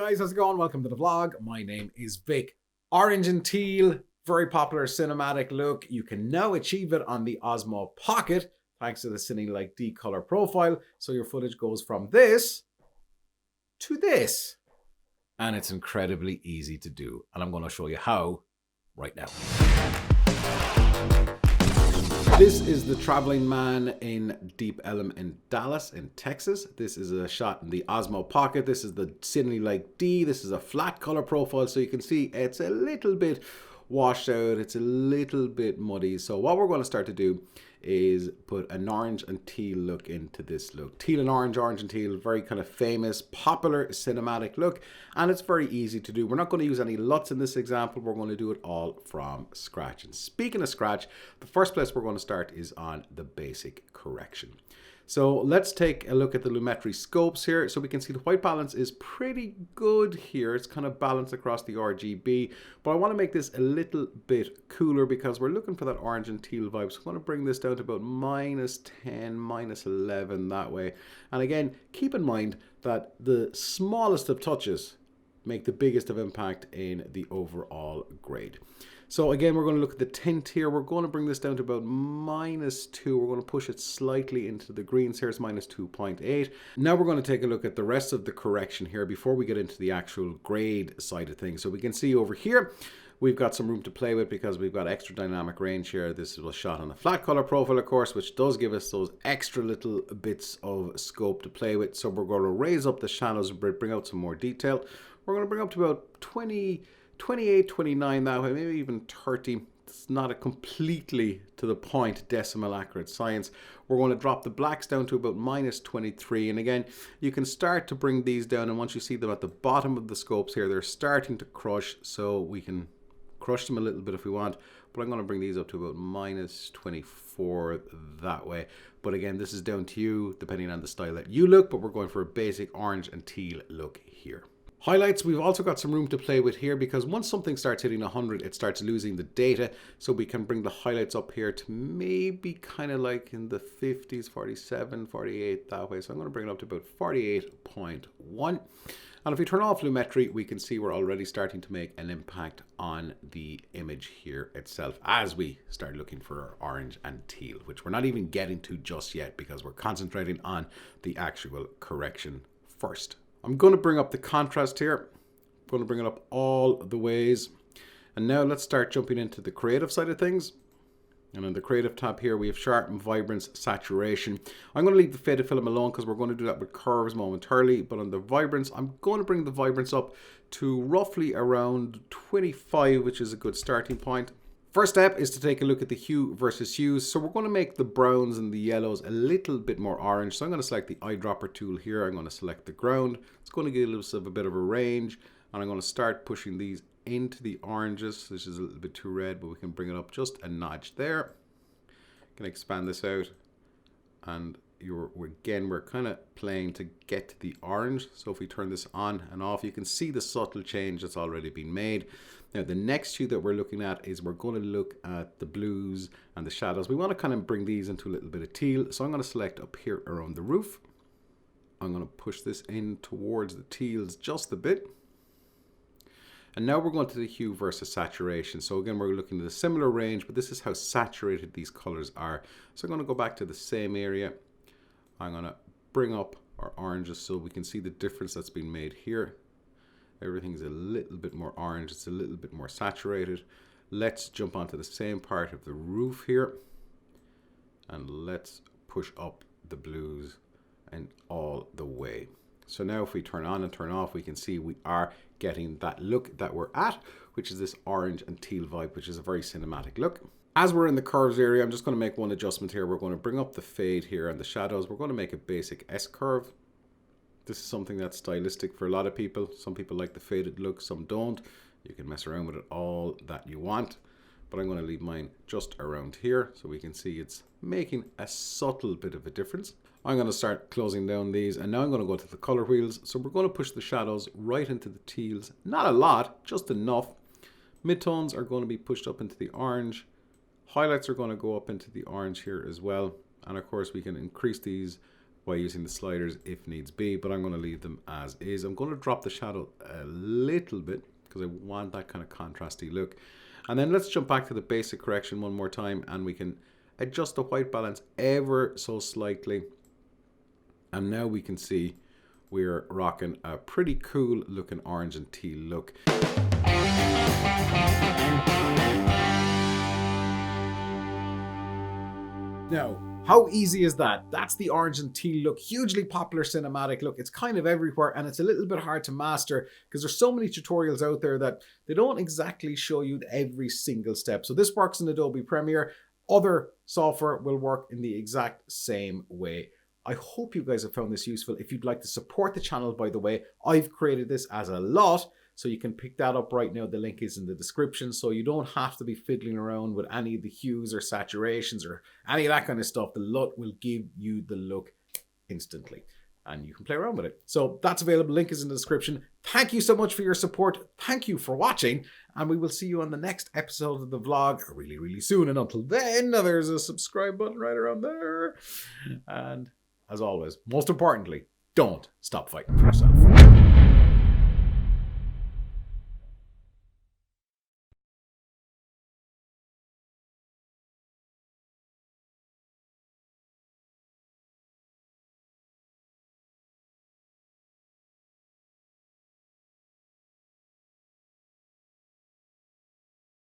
guys, how's it going? Welcome to the vlog. My name is Vic. Orange and teal, very popular cinematic look. You can now achieve it on the Osmo Pocket thanks to the Cinelike D color profile. So your footage goes from this to this. And it's incredibly easy to do. And I'm going to show you how right now. This is the traveling man in Deep Ellum in Dallas in Texas. This is a shot in the Osmo Pocket. This is the Cinelike D. This is a flat color profile, so you can see it's a little bit washed out. It's a little bit muddy. So what we're going to start to do is put an orange and teal look into this look. Teal and orange, orange and teal, very kind of famous, popular cinematic look, and it's very easy to do. We're not going to use any LUTs in this example. We're going to do it all from scratch. And speaking of scratch, the first place we're going to start is on the basic correction. So let's take a look at the Lumetri scopes here. So we can see the white balance is pretty good here. It's kind of balanced across the RGB, but I want to make this a little bit cooler because we're looking for that orange and teal vibe. So I'm going to bring this down to about -10, -11 that way. And again, keep in mind that the smallest of touches make the biggest of impact in the overall grade. So again, we're going to look at the tint here. We're going to bring this down to about -2. We're going to push it slightly into the greens here. It's -2.8. Now we're going to take a look at the rest of the correction here before we get into the actual grade side of things. So we can see over here, we've got some room to play with because we've got extra dynamic range here. This was shot on a flat color profile, of course, which does give us those extra little bits of scope to play with. So we're going to raise up the shadows a bit, bring out some more detail. We're going to bring up to about 28, 29 that way, maybe even 30. It's not a completely to the point decimal accurate science. We're going to drop the blacks down to about -23. And again, you can start to bring these down. And once you see them at the bottom of the scopes here, they're starting to crush. So we can crush them a little bit if we want. But I'm going to bring these up to about -24 that way. But again, this is down to you, depending on the style that you look. But we're going for a basic orange and teal look here. Highlights, we've also got some room to play with here because once something starts hitting 100, it starts losing the data. So we can bring the highlights up here to maybe kind of like in the 50s, 47, 48 that way. So I'm going to bring it up to about 48.1. And if we turn off Lumetri, we can see we're already starting to make an impact on the image here itself as we start looking for our orange and teal, which we're not even getting to just yet because we're concentrating on the actual correction first. I'm going to bring up the contrast here. I'm going to bring it up all the ways. And now let's start jumping into the creative side of things. And in the creative tab here, we have sharpen, vibrance, saturation. I'm going to leave the faded film alone because we're going to do that with curves momentarily. But on the vibrance, I'm going to bring the vibrance up to roughly around 25, which is a good starting point. First step is to take a look at the hue versus hues. So we're going to make the browns and the yellows a little bit more orange. So I'm going to select the eyedropper tool here. I'm going to select the ground. It's going to give us a bit of a range. And I'm going to start pushing these into the oranges. This is a little bit too red, but we can bring it up just a notch there. Can expand this out. And we're kind of playing to get to the orange. So if we turn this on and off, you can see the subtle change that's already been made. Now the next hue that we're looking at is we're going to look at the blues and the shadows. We want to kind of bring these into a little bit of teal. So I'm going to select up here around the roof. I'm going to push this in towards the teals just a bit. And now we're going to the hue versus saturation. So again, we're looking at a similar range, but this is how saturated these colors are. So I'm going to go back to the same area. I'm going to bring up our oranges so we can see the difference that's been made here. Everything's a little bit more orange. It's a little bit more saturated. Let's jump onto the same part of the roof here. And let's push up the blues and all the way. So now if we turn on and turn off, we can see we are getting that look that we're at, which is this orange and teal vibe, which is a very cinematic look. As we're in the curves area, I'm just going to make one adjustment here. We're going to bring up the fade here and the shadows. We're going to make a basic S curve. This is something that's stylistic for a lot of people. Some people like the faded look, some don't. You can mess around with it all that you want. But I'm going to leave mine just around here so we can see it's making a subtle bit of a difference. I'm going to start closing down these, and now I'm going to go to the color wheels. So we're going to push the shadows right into the teals. Not a lot, just enough. Midtones are going to be pushed up into the orange. Highlights are going to go up into the orange here as well. And of course we can increase these by using the sliders if needs be, but I'm going to leave them as is. I'm going to drop the shadow a little bit because I want that kind of contrasty look. And then let's jump back to the basic correction one more time, and we can adjust the white balance ever so slightly. And now we can see we're rocking a pretty cool looking orange and teal look. Now, how easy is that? That's the orange and teal look, hugely popular cinematic look. It's kind of everywhere, and it's a little bit hard to master because there's so many tutorials out there that they don't exactly show you every single step. So this works in Adobe Premiere. Other software will work in the exact same way. I hope you guys have found this useful. If you'd like to support the channel, by the way, I've created this as a LUT, so you can pick that up right now. The link is in the description, so you don't have to be fiddling around with any of the hues or saturations or any of that kind of stuff. The LUT will give you the look instantly, and you can play around with it. So that's available. Link is in the description. Thank you so much for your support. Thank you for watching, and we will see you on the next episode of the vlog really, really soon. And until then, there's a subscribe button right around there. And as always, most importantly, don't stop fighting for yourself.